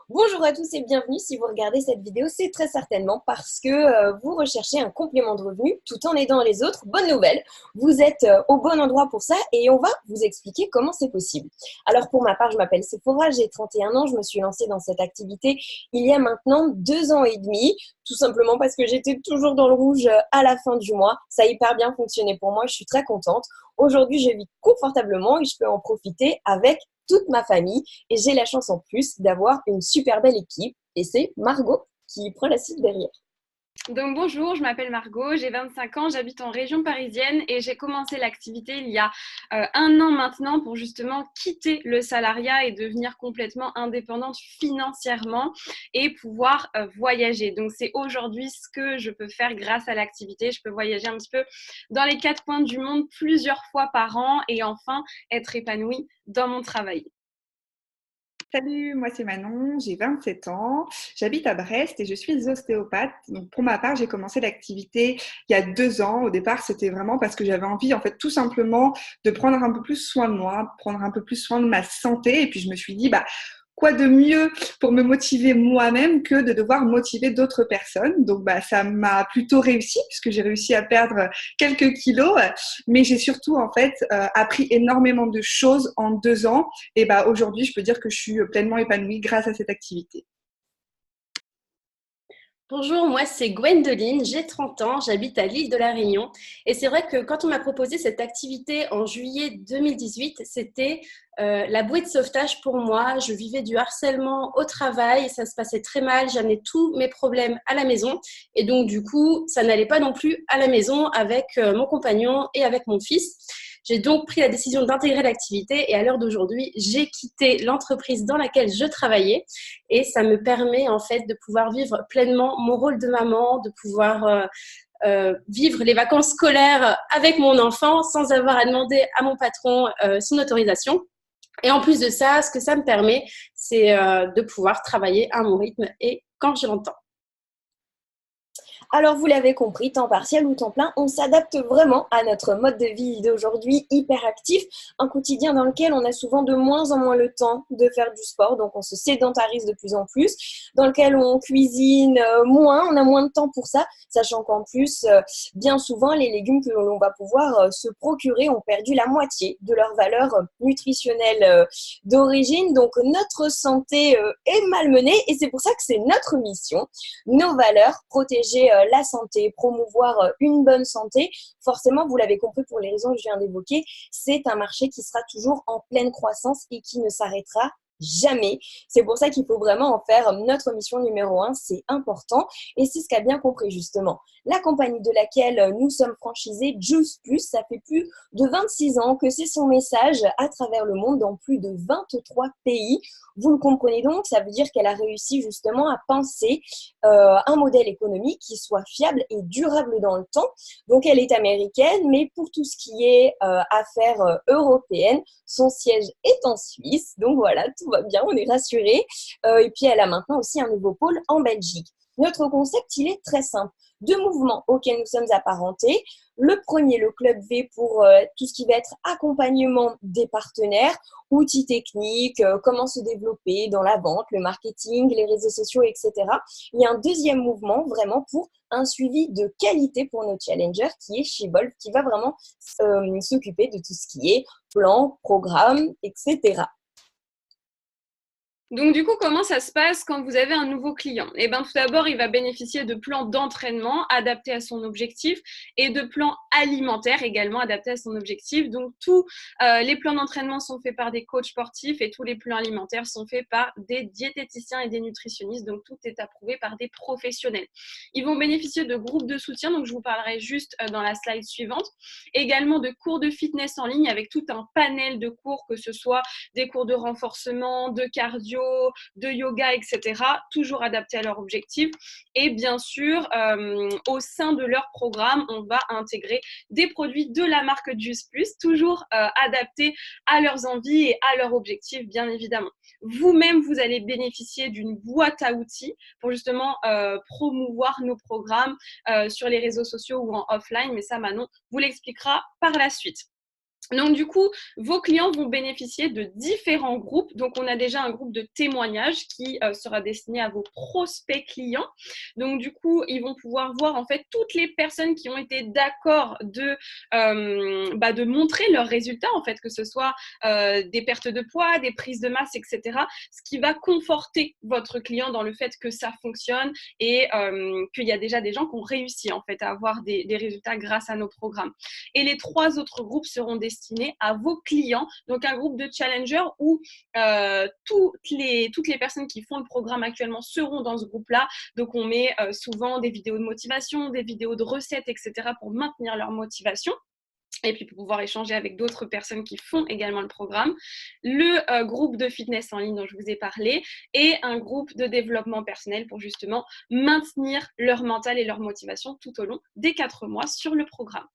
Bonjour à tous et bienvenue. Si vous regardez cette vidéo, c'est très certainement parce que vous recherchez un complément de revenu tout en aidant les autres. Bonne nouvelle, vous êtes au bon endroit pour ça et on va vous expliquer comment c'est possible. Alors pour ma part, je m'appelle Sephora, j'ai 31 ans, je me suis lancée dans cette activité il y a maintenant 2 ans et demi, tout simplement parce que j'étais toujours dans le rouge à la fin du mois. Ça a hyper bien fonctionné pour moi, je suis très contente. Aujourd'hui, je vis confortablement et je peux en profiter avec toute ma famille. Et j'ai la chance en plus d'avoir une super belle équipe. Et c'est Margot qui prend la suite derrière. Donc bonjour, je m'appelle Margot, j'ai 25 ans, j'habite en région parisienne et j'ai commencé l'activité il y a 1 an maintenant pour justement quitter le salariat et devenir complètement indépendante financièrement et pouvoir voyager. Donc c'est aujourd'hui ce que je peux faire grâce à l'activité. Je peux voyager un petit peu dans les 4 coins du monde plusieurs fois par an et enfin être épanouie dans mon travail. Salut, moi c'est Manon, j'ai 27 ans, j'habite à Brest et je suis ostéopathe. Donc pour ma part, j'ai commencé l'activité il y a 2 ans. Au départ, c'était vraiment parce que j'avais envie, en fait, tout simplement de prendre un peu plus soin de moi, prendre un peu plus soin de ma santé. Et puis je me suis dit, bah, quoi de mieux pour me motiver moi-même que de devoir motiver d'autres personnes. Donc bah, ça m'a plutôt réussi puisque j'ai réussi à perdre quelques kilos, mais j'ai surtout en fait appris énormément de choses en 2 ans. Et bah, aujourd'hui, je peux dire que je suis pleinement épanouie grâce à cette activité. Bonjour, moi c'est Gwendoline, j'ai 30 ans, j'habite à l'île de la Réunion et c'est vrai que quand on m'a proposé cette activité en juillet 2018, c'était la bouée de sauvetage pour moi. Je vivais du harcèlement au travail, ça se passait très mal, j'amenais tous mes problèmes à la maison et donc du coup ça n'allait pas non plus à la maison avec mon compagnon et avec mon fils. J'ai donc pris la décision d'intégrer l'activité et à l'heure d'aujourd'hui, j'ai quitté l'entreprise dans laquelle je travaillais et ça me permet en fait de pouvoir vivre pleinement mon rôle de maman, de pouvoir vivre les vacances scolaires avec mon enfant sans avoir à demander à mon patron son autorisation. Et en plus de ça, ce que ça me permet, c'est de pouvoir travailler à mon rythme et quand je l'entends. Alors, vous l'avez compris, temps partiel ou temps plein, on s'adapte vraiment à notre mode de vie d'aujourd'hui hyper actif, un quotidien dans lequel on a souvent de moins en moins le temps de faire du sport, donc on se sédentarise de plus en plus, dans lequel on cuisine moins, on a moins de temps pour ça, sachant qu'en plus, bien souvent, les légumes que l'on va pouvoir se procurer ont perdu la moitié de leur valeur nutritionnelle d'origine, donc notre santé est malmenée et c'est pour ça que c'est notre mission, nos valeurs, protéger la santé, promouvoir une bonne santé. Forcément, vous l'avez compris pour les raisons que je viens d'évoquer, c'est un marché qui sera toujours en pleine croissance et qui ne s'arrêtera jamais. C'est pour ça qu'il faut vraiment en faire notre mission numéro un, c'est important et c'est ce qu'a bien compris justement la compagnie de laquelle nous sommes franchisés, Juice Plus. Ça fait plus de 26 ans que c'est son message à travers le monde dans plus de 23 pays. Vous le comprenez donc, ça veut dire qu'elle a réussi justement à penser un modèle économique qui soit fiable et durable dans le temps. Donc, elle est américaine, mais pour tout ce qui est affaires européennes, son siège est en Suisse. Donc, voilà, tout va bien, on est rassurés. Et puis, elle a maintenant aussi un nouveau pôle en Belgique. Notre concept, il est très simple. Deux mouvements auxquels nous sommes apparentés. Le premier, le club V pour tout ce qui va être accompagnement des partenaires, outils techniques, comment se développer dans la vente, le marketing, les réseaux sociaux, etc. Il y a un deuxième mouvement vraiment pour un suivi de qualité pour nos challengers qui est Shebolf, qui va vraiment s'occuper de tout ce qui est plan, programme, etc. Donc, du coup, comment ça se passe quand vous avez un nouveau client? Eh bien, tout d'abord, il va bénéficier de plans d'entraînement adaptés à son objectif et de plans alimentaires également adaptés à son objectif. Donc, tous les plans d'entraînement sont faits par des coachs sportifs et tous les plans alimentaires sont faits par des diététiciens et des nutritionnistes. Donc, tout est approuvé par des professionnels. Ils vont bénéficier de groupes de soutien, donc je vous parlerai juste dans la slide suivante. Également de cours de fitness en ligne avec tout un panel de cours, que ce soit des cours de renforcement, de cardio, de yoga, etc., toujours adaptés à leur objectif. Et bien sûr, au sein de leur programme, on va intégrer des produits de la marque Juice Plus, toujours adaptés à leurs envies et à leurs objectifs, bien évidemment. Vous-même, vous allez bénéficier d'une boîte à outils pour justement promouvoir nos programmes sur les réseaux sociaux ou en offline, mais ça, Manon vous l'expliquera par la suite. Donc, du coup, vos clients vont bénéficier de différents groupes. Donc, on a déjà un groupe de témoignages qui sera destiné à vos prospects clients. Donc, du coup, ils vont pouvoir voir en fait toutes les personnes qui ont été d'accord de montrer leurs résultats, en fait, que ce soit des pertes de poids, des prises de masse, etc. Ce qui va conforter votre client dans le fait que ça fonctionne et qu'il y a déjà des gens qui ont réussi en fait à avoir des résultats grâce à nos programmes. Et les 3 autres groupes seront destinés à vos clients, donc un groupe de challengers où toutes les personnes qui font le programme actuellement seront dans ce groupe-là. Donc, on met souvent des vidéos de motivation, des vidéos de recettes, etc. pour maintenir leur motivation. Et puis pour pouvoir échanger avec d'autres personnes qui font également le programme, le groupe de fitness en ligne dont je vous ai parlé et un groupe de développement personnel pour justement maintenir leur mental et leur motivation tout au long des 4 mois sur le programme.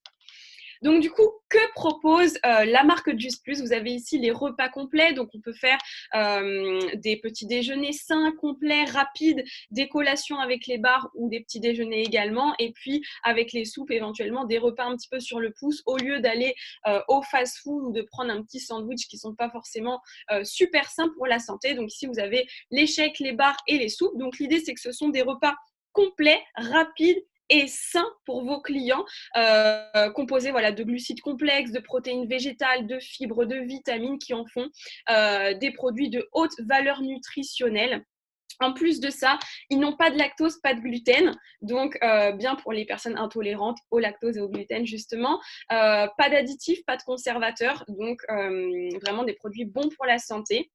Donc, du coup, que propose la marque Just Plus? Vous avez ici les repas complets. Donc, on peut faire des petits déjeuners sains, complets, rapides, des collations avec les bars ou des petits déjeuners également. Et puis, avec les soupes, éventuellement, des repas un petit peu sur le pouce au lieu d'aller au fast-food ou de prendre un petit sandwich qui ne sont pas forcément super sains pour la santé. Donc, ici, vous avez les shakes, les bars et les soupes. Donc, l'idée, c'est que ce sont des repas complets, rapides et sain pour vos clients, composé de glucides complexes, de protéines végétales, de fibres, de vitamines qui en font des produits de haute valeur nutritionnelle. En plus de ça, ils n'ont pas de lactose, pas de gluten, donc bien pour les personnes intolérantes au lactose et au gluten justement. Pas d'additifs, pas de conservateurs, donc vraiment des produits bons pour la santé.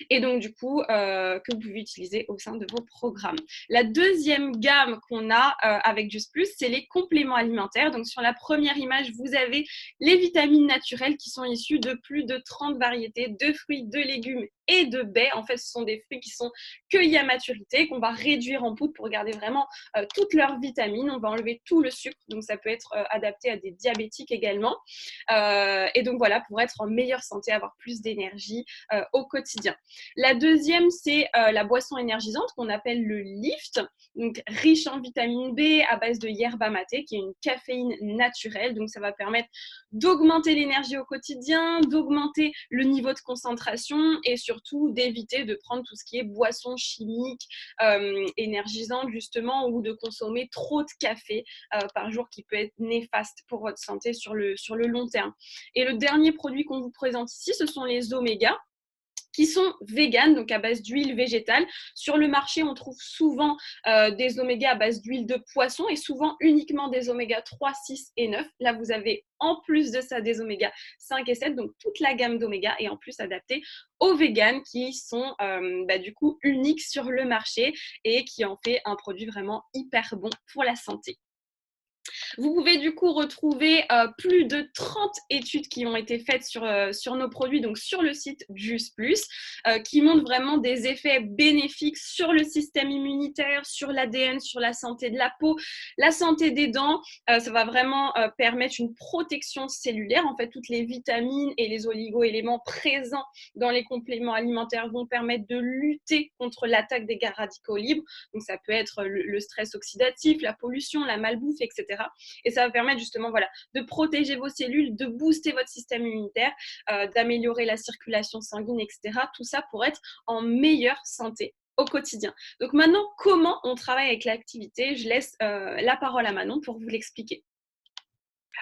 Et donc du coup que vous pouvez utiliser au sein de vos programmes. La deuxième gamme qu'on a avec Just Plus, c'est les compléments alimentaires. Donc sur la première image, vous avez les vitamines naturelles qui sont issues de plus de 30 variétés de fruits, de légumes et de baies. En fait, ce sont des fruits qui sont cueillis à maturité, qu'on va réduire en poudre pour garder vraiment toutes leurs vitamines. On va enlever tout le sucre, donc ça peut être adapté à des diabétiques également. Et donc voilà, pour être en meilleure santé, avoir plus d'énergie au quotidien. La deuxième, c'est la boisson énergisante qu'on appelle le Lift, donc riche en vitamine B à base de yerba maté, qui est une caféine naturelle. Donc ça va permettre d'augmenter l'énergie au quotidien, d'augmenter le niveau de concentration et surtout d'éviter de prendre tout ce qui est boisson chimique, énergisante justement, ou de consommer trop de café par jour qui peut être néfaste pour votre santé sur le long terme. Et le dernier produit qu'on vous présente ici, ce sont les omégas, qui sont véganes, donc à base d'huile végétale. Sur le marché, on trouve souvent des omégas à base d'huile de poisson et souvent uniquement des oméga 3, 6 et 9. Là, vous avez en plus de ça des oméga 5 et 7, donc toute la gamme d'oméga et en plus adaptée aux véganes qui sont du coup uniques sur le marché et qui en fait un produit vraiment hyper bon pour la santé. Vous pouvez du coup retrouver plus de 30 études qui ont été faites sur nos produits, donc sur le site Just Plus, qui montrent vraiment des effets bénéfiques sur le système immunitaire, sur l'ADN, sur la santé de la peau, la santé des dents. Ça va vraiment permettre une protection cellulaire. En fait, toutes les vitamines et les oligo-éléments présents dans les compléments alimentaires vont permettre de lutter contre l'attaque des gaz radicaux libres. Donc, ça peut être le stress oxydatif, la pollution, la malbouffe, etc. Et ça va permettre justement de protéger vos cellules, de booster votre système immunitaire, d'améliorer la circulation sanguine, etc. Tout ça pour être en meilleure santé au quotidien. Donc maintenant, comment on travaille avec l'activité? Je laisse la parole à Manon pour vous l'expliquer.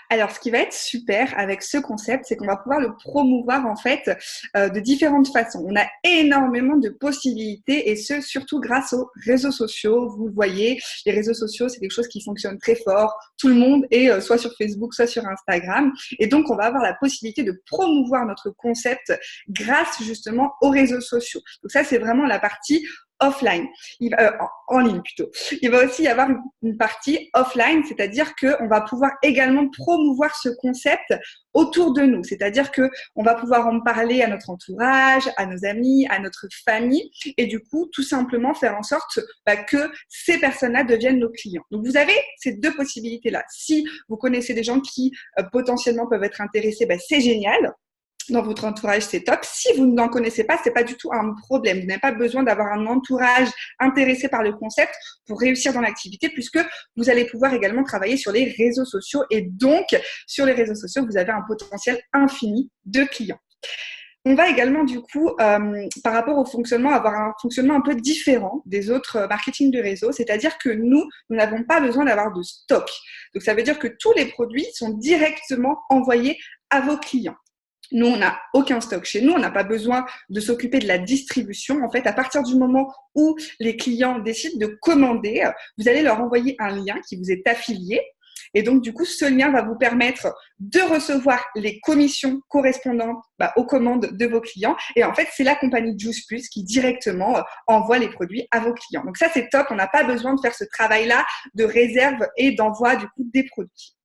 Alors, ce qui va être super avec ce concept, c'est qu'on va pouvoir le promouvoir en fait de différentes façons. On a énormément de possibilités et ce, surtout grâce aux réseaux sociaux. Vous le voyez, les réseaux sociaux, c'est quelque chose qui fonctionne très fort. Tout le monde est soit sur Facebook, soit sur Instagram. Et donc, on va avoir la possibilité de promouvoir notre concept grâce justement aux réseaux sociaux. Donc ça, c'est vraiment la partie offline, en ligne plutôt. Il va aussi y avoir une partie offline, c'est-à-dire qu'on va pouvoir également promouvoir ce concept autour de nous. C'est-à-dire qu'on va pouvoir en parler à notre entourage, à nos amis, à notre famille et du coup, tout simplement faire en sorte que ces personnes-là deviennent nos clients. Donc, vous avez ces deux possibilités-là. Si vous connaissez des gens qui potentiellement peuvent être intéressés, c'est génial. dans votre entourage, c'est top. Si vous n'en connaissez pas, c'est pas du tout un problème. Vous n'avez pas besoin d'avoir un entourage intéressé par le concept pour réussir dans l'activité, puisque vous allez pouvoir également travailler sur les réseaux sociaux. Et donc, sur les réseaux sociaux, vous avez un potentiel infini de clients. On va également, du coup, par rapport au fonctionnement, avoir un fonctionnement un peu différent des autres marketing de réseau, c'est-à-dire que nous n'avons pas besoin d'avoir de stock. Donc, ça veut dire que tous les produits sont directement envoyés à vos clients. Nous, on n'a aucun stock chez nous, on n'a pas besoin de s'occuper de la distribution. En fait, à partir du moment où les clients décident de commander, vous allez leur envoyer un lien qui vous est affilié. Et donc, du coup, ce lien va vous permettre de recevoir les commissions correspondantes aux commandes de vos clients. Et en fait, c'est la compagnie Juice Plus qui directement envoie les produits à vos clients. Donc ça, c'est top. On n'a pas besoin de faire ce travail-là de réserve et d'envoi du coup des produits.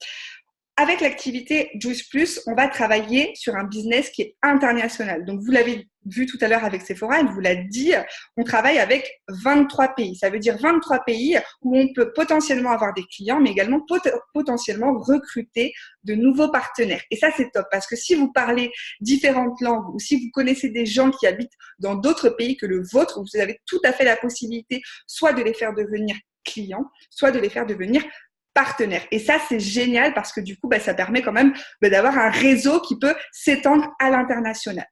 Avec l'activité Juice Plus, on va travailler sur un business qui est international. Donc, vous l'avez vu tout à l'heure avec Sephora, elle vous l'a dit, on travaille avec 23 pays. Ça veut dire 23 pays où on peut potentiellement avoir des clients, mais également potentiellement recruter de nouveaux partenaires. Et ça, c'est top parce que si vous parlez différentes langues ou si vous connaissez des gens qui habitent dans d'autres pays que le vôtre, vous avez tout à fait la possibilité soit de les faire devenir clients, soit de les faire devenir partenaires. Et ça, c'est génial parce que du coup, ça permet quand même d'avoir un réseau qui peut s'étendre à l'international.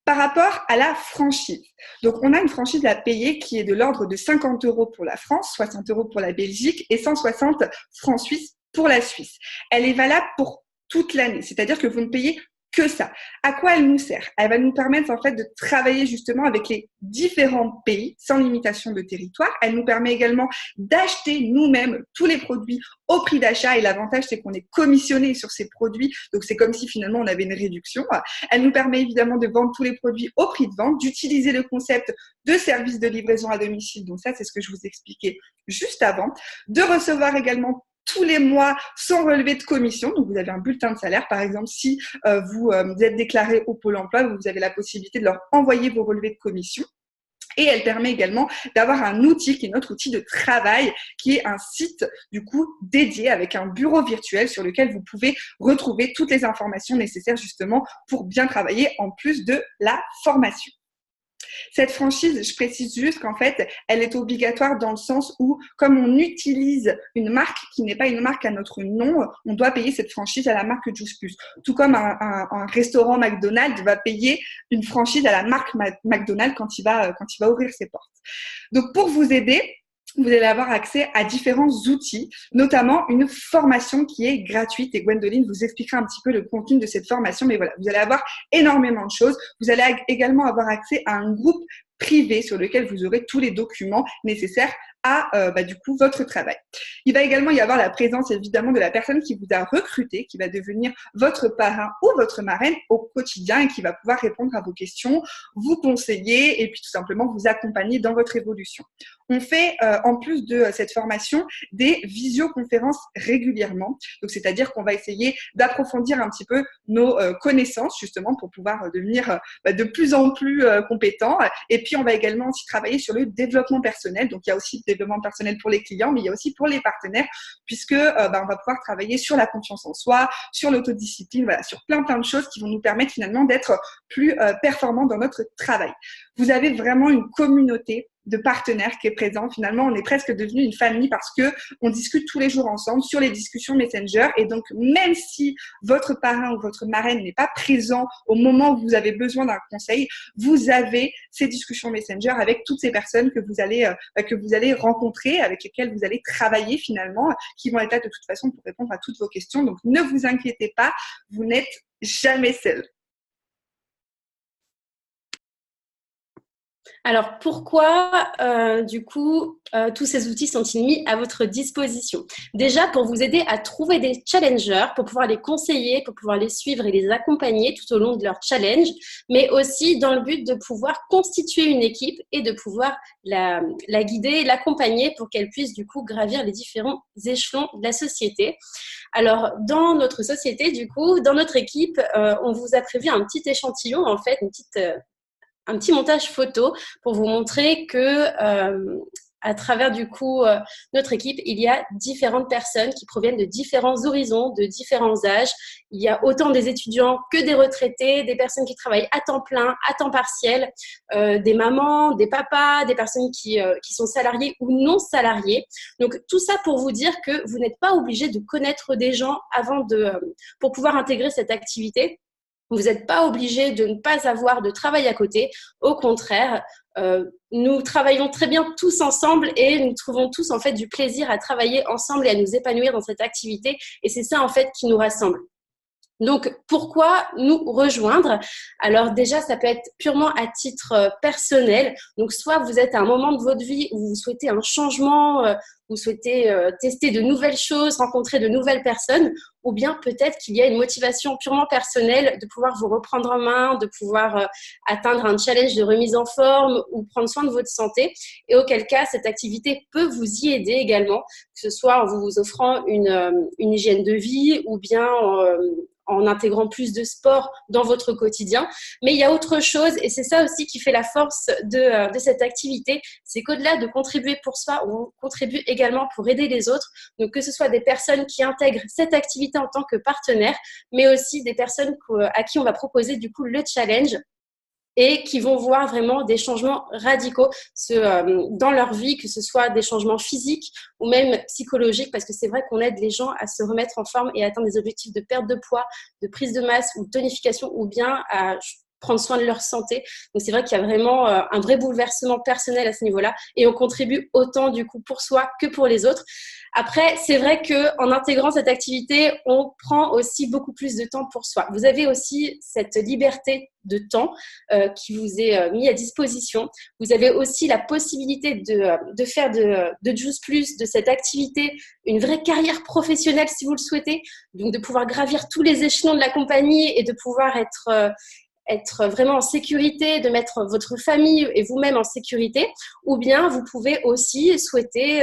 Par rapport à la franchise. Donc, on a une franchise à payer qui est de l'ordre de 50 € pour la France, 60 € pour la Belgique et 160 francs suisses pour la Suisse. Elle est valable pour toute l'année, c'est-à-dire que vous ne payez que ça. À quoi elle nous sert? Elle va nous permettre en fait de travailler justement avec les différents pays sans limitation de territoire. Elle nous permet également d'acheter nous-mêmes tous les produits au prix d'achat et l'avantage c'est qu'on est commissionné sur ces produits, donc c'est comme si finalement on avait une réduction. Elle nous permet évidemment de vendre tous les produits au prix de vente, d'utiliser le concept de service de livraison à domicile, donc ça c'est ce que je vous expliquais juste avant, de recevoir également tous les mois sans relevé de commission. Donc, vous avez un bulletin de salaire. Par exemple, si vous êtes déclaré au Pôle emploi, vous avez la possibilité de leur envoyer vos relevés de commission. Et elle permet également d'avoir un outil qui est notre outil de travail, qui est un site du coup dédié avec un bureau virtuel sur lequel vous pouvez retrouver toutes les informations nécessaires justement pour bien travailler en plus de la formation. Cette franchise, je précise juste qu'en fait, elle est obligatoire dans le sens où, comme on utilise une marque qui n'est pas une marque à notre nom, on doit payer cette franchise à la marque Juice Plus. Tout comme un restaurant McDonald's va payer une franchise à la marque McDonald's quand il va ouvrir ses portes. Donc, pour vous aider, vous allez avoir accès à différents outils, notamment une formation qui est gratuite et Gwendoline vous expliquera un petit peu le contenu de cette formation. Mais voilà, vous allez avoir énormément de choses. Vous allez également avoir accès à un groupe privé sur lequel vous aurez tous les documents nécessaires à du coup votre travail. Il va également y avoir la présence évidemment de la personne qui vous a recruté, qui va devenir votre parrain ou votre marraine au quotidien et qui va pouvoir répondre à vos questions, vous conseiller et puis tout simplement vous accompagner dans votre évolution. On fait en plus de cette formation des visioconférences régulièrement. Donc c'est-à-dire qu'on va essayer d'approfondir un petit peu nos connaissances justement pour pouvoir devenir de plus en plus compétents. Et puis on va également aussi travailler sur le développement personnel. Donc il y a aussi le développement personnel pour les clients, mais il y a aussi pour les partenaires, puisque on va pouvoir travailler sur la confiance en soi, sur l'autodiscipline, voilà, sur plein de choses qui vont nous permettre finalement d'être plus performants dans notre travail. Vous avez vraiment une communauté de partenaires qui est présent. Finalement, on est presque devenu une famille parce que on discute tous les jours ensemble sur les discussions Messenger. Et donc, même si votre parrain ou votre marraine n'est pas présent au moment où vous avez besoin d'un conseil, vous avez ces discussions Messenger avec toutes ces personnes que vous allez rencontrer, avec lesquelles vous allez travailler finalement, qui vont être là de toute façon pour répondre à toutes vos questions. Donc, ne vous inquiétez pas, vous n'êtes jamais seul. Alors, pourquoi, tous ces outils sont-ils mis à votre disposition? Déjà, pour vous aider à trouver des challengers, pour pouvoir les conseiller, pour pouvoir les suivre et les accompagner tout au long de leur challenge, mais aussi dans le but de pouvoir constituer une équipe et de pouvoir la guider, l'accompagner pour qu'elle puisse du coup gravir les différents échelons de la société. Alors, dans notre société, du coup, dans notre équipe, on vous a prévu un petit échantillon, en fait, un petit montage photo pour vous montrer que à travers du coup notre équipe, il y a différentes personnes qui proviennent de différents horizons, de différents âges. Il y a autant des étudiants que des retraités, des personnes qui travaillent à temps plein, à temps partiel, des mamans, des papas, des personnes qui sont salariées ou non salariées. Donc tout ça pour vous dire que vous n'êtes pas obligé de connaître des gens pour pouvoir intégrer cette activité. Vous n'êtes pas obligé de ne pas avoir de travail à côté. Au contraire, nous travaillons très bien tous ensemble et nous trouvons tous en fait du plaisir à travailler ensemble et à nous épanouir dans cette activité. Et c'est ça en fait qui nous rassemble. Donc, pourquoi nous rejoindre? Alors déjà, ça peut être purement à titre personnel. Donc, soit vous êtes à un moment de votre vie où vous souhaitez un changement, vous souhaitez tester de nouvelles choses, rencontrer de nouvelles personnes, ou bien peut-être qu'il y a une motivation purement personnelle de pouvoir vous reprendre en main, de pouvoir atteindre un challenge de remise en forme ou prendre soin de votre santé. Et auquel cas, cette activité peut vous y aider également, que ce soit en vous offrant une hygiène de vie ou bien en intégrant plus de sport dans votre quotidien. Mais il y a autre chose, et c'est ça aussi qui fait la force de cette activité, c'est qu'au-delà de contribuer pour soi, on contribue également pour aider les autres. Donc que ce soit des personnes qui intègrent cette activité en tant que partenaire, mais aussi des personnes à qui on va proposer du coup le challenge et qui vont voir vraiment des changements radicaux dans leur vie, que ce soit des changements physiques ou même psychologiques, parce que c'est vrai qu'on aide les gens à se remettre en forme et à atteindre des objectifs de perte de poids, de prise de masse ou de tonification, ou bien à prendre soin de leur santé. Donc, c'est vrai qu'il y a vraiment un vrai bouleversement personnel à ce niveau-là et on contribue autant du coup pour soi que pour les autres. Après, c'est vrai qu'en intégrant cette activité, on prend aussi beaucoup plus de temps pour soi. Vous avez aussi cette liberté de temps qui vous est mis à disposition. Vous avez aussi la possibilité de faire de Juice Plus, de cette activité, une vraie carrière professionnelle si vous le souhaitez. Donc, de pouvoir gravir tous les échelons de la compagnie et de pouvoir être vraiment en sécurité, de mettre votre famille et vous-même en sécurité, ou bien vous pouvez aussi souhaiter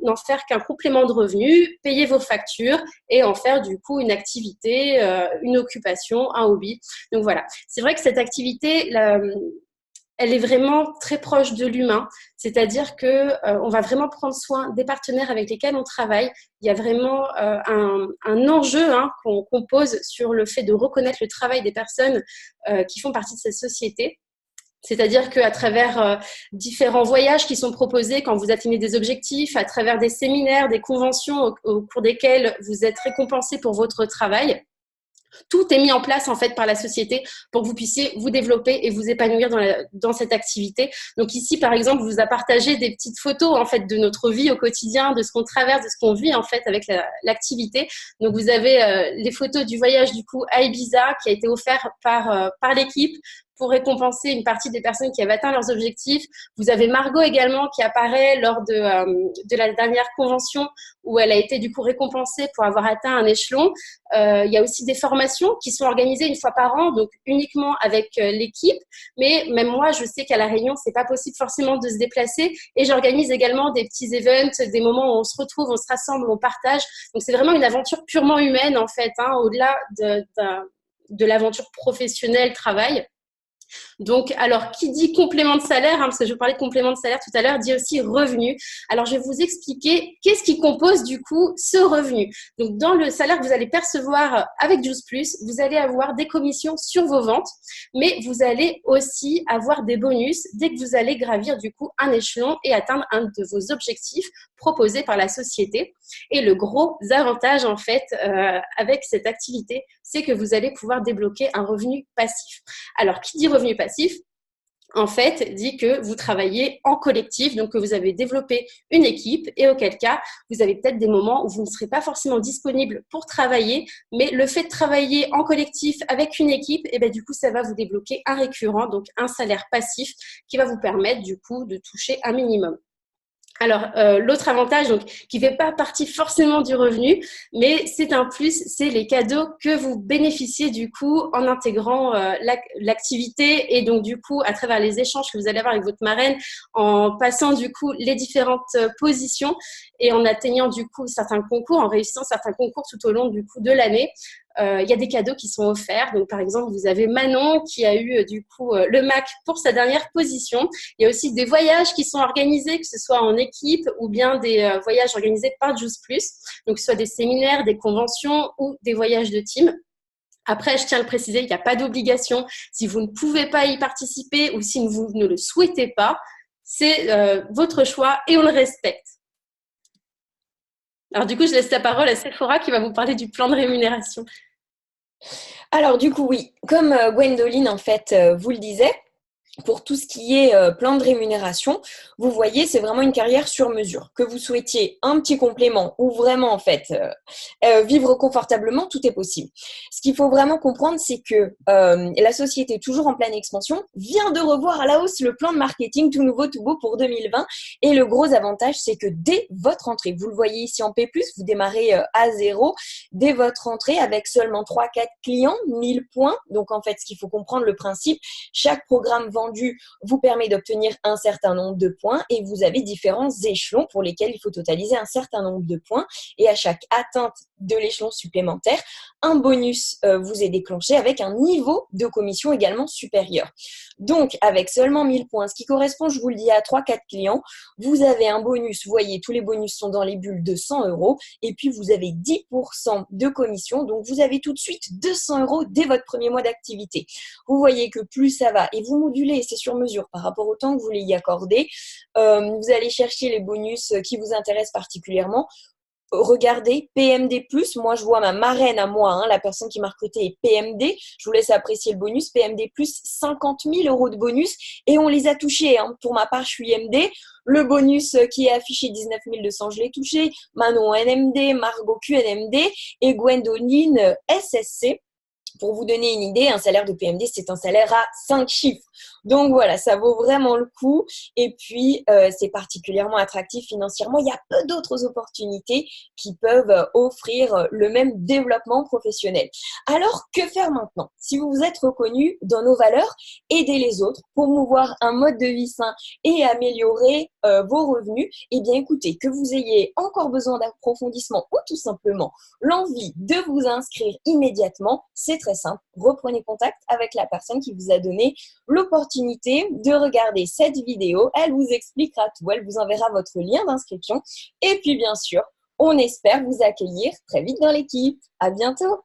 n'en faire qu'un complément de revenus, payer vos factures et en faire du coup une activité, une occupation, un hobby. Donc voilà, c'est vrai que cette activité, elle est vraiment très proche de l'humain, c'est-à-dire que on va vraiment prendre soin des partenaires avec lesquels on travaille. Il y a vraiment un enjeu qu'on pose sur le fait de reconnaître le travail des personnes qui font partie de cette société. C'est-à-dire qu'à travers différents voyages qui sont proposés quand vous atteignez des objectifs, à travers des séminaires, des conventions au cours desquelles vous êtes récompensé pour votre travail, tout est mis en place en fait par la société pour que vous puissiez vous développer et vous épanouir dans cette activité. Donc ici, par exemple, vous a partagé des petites photos en fait de notre vie au quotidien, de ce qu'on traverse, de ce qu'on vit en fait avec l'activité. Donc vous avez les photos du voyage du coup à Ibiza qui a été offert par l'équipe pour récompenser une partie des personnes qui avaient atteint leurs objectifs. Vous avez Margot également qui apparaît lors de la dernière convention où elle a été du coup récompensée pour avoir atteint un échelon. Il y a aussi des formations qui sont organisées une fois par an, donc uniquement avec l'équipe. Mais même moi, je sais qu'à La Réunion, c'est pas possible forcément de se déplacer. Et j'organise également des petits events, des moments où on se retrouve, on se rassemble, on partage. Donc c'est vraiment une aventure purement humaine en fait, au-delà de l'aventure professionnelle, travail. Donc, alors, qui dit complément de salaire, parce que je parlais de complément de salaire tout à l'heure, dit aussi revenu. Alors, je vais vous expliquer qu'est-ce qui compose du coup ce revenu. Donc, dans le salaire que vous allez percevoir avec Juice Plus, vous allez avoir des commissions sur vos ventes, mais vous allez aussi avoir des bonus dès que vous allez gravir du coup un échelon et atteindre un de vos objectifs proposés par la société. Et le gros avantage en fait avec cette activité, c'est que vous allez pouvoir débloquer un revenu passif. Alors, qui dit revenu passif, en fait, dit que vous travaillez en collectif, donc que vous avez développé une équipe et auquel cas, vous avez peut-être des moments où vous ne serez pas forcément disponible pour travailler, mais le fait de travailler en collectif avec une équipe, et bien, du coup, ça va vous débloquer un récurrent, donc un salaire passif qui va vous permettre du coup de toucher un minimum. Alors, l'autre avantage, donc, qui ne fait pas partie forcément du revenu, mais c'est un plus, c'est les cadeaux que vous bénéficiez du coup en intégrant l'activité et donc du coup à travers les échanges que vous allez avoir avec votre marraine, en passant du coup les différentes positions et en atteignant du coup certains concours, en réussissant certains concours tout au long du coup de l'année. il y a des cadeaux qui sont offerts. Donc, par exemple, vous avez Manon qui a eu du coup le Mac pour sa dernière position. Il y a aussi des voyages qui sont organisés, que ce soit en équipe ou bien des voyages organisés par Juice Plus. Donc, que ce soit des séminaires, des conventions ou des voyages de team. Après, je tiens à le préciser, il n'y a pas d'obligation. Si vous ne pouvez pas y participer ou si vous ne le souhaitez pas, c'est votre choix et on le respecte. Alors du coup, je laisse la parole à Sephora qui va vous parler du plan de rémunération. Alors du coup, oui, comme Gwendoline, en fait, vous le disait, pour tout ce qui est plan de rémunération, vous voyez, c'est vraiment une carrière sur mesure. Que vous souhaitiez un petit complément ou vraiment, en fait, vivre confortablement, tout est possible. Ce qu'il faut vraiment comprendre, c'est que la société, toujours en pleine expansion, vient de revoir à la hausse le plan de marketing tout nouveau, tout beau pour 2020. Et le gros avantage, c'est que dès votre entrée, vous le voyez ici en P+, vous démarrez à 0, dès votre entrée avec seulement 3-4 clients, 1000 points. Donc, en fait, ce qu'il faut comprendre, le principe, chaque programme vendu vous permet d'obtenir un certain nombre de points et vous avez différents échelons pour lesquels il faut totaliser un certain nombre de points et à chaque atteinte de l'échelon supplémentaire, un bonus vous est déclenché avec un niveau de commission également supérieur. Donc, avec seulement 1000 points, ce qui correspond, je vous le dis, à 3-4 clients, vous avez un bonus, vous voyez, tous les bonus sont dans les bulles de 100 € et puis vous avez 10% de commission, donc vous avez tout de suite 200 € dès votre premier mois d'activité. Vous voyez que plus ça va et vous modulez, c'est sur mesure par rapport au temps que vous voulez y accorder. Vous allez chercher les bonus qui vous intéressent particulièrement. Regardez, PMD+, moi je vois ma marraine à moi, la personne qui m'a recruté est PMD, je vous laisse apprécier le bonus, PMD+, 50 000 € de bonus et on les a touchés, pour ma part je suis MD, le bonus qui est affiché 19 200 je l'ai touché, Manon NMD, Margot QNMD et Gwendoline SSC. Pour vous donner une idée, un salaire de PMD, c'est un salaire à 5 chiffres. Donc voilà, ça vaut vraiment le coup. Et puis, c'est particulièrement attractif financièrement. Il y a peu d'autres opportunités qui peuvent offrir le même développement professionnel. Alors, que faire maintenant? Si vous vous êtes reconnu dans nos valeurs, aidez les autres, promouvoir un mode de vie sain et améliorer vos revenus. Eh bien, écoutez, que vous ayez encore besoin d'approfondissement ou tout simplement l'envie de vous inscrire immédiatement, c'est très simple. Reprenez contact avec la personne qui vous a donné l'opportunité de regarder cette vidéo. Elle vous expliquera tout, elle vous enverra votre lien d'inscription. Et puis, bien sûr, on espère vous accueillir très vite dans l'équipe. À bientôt!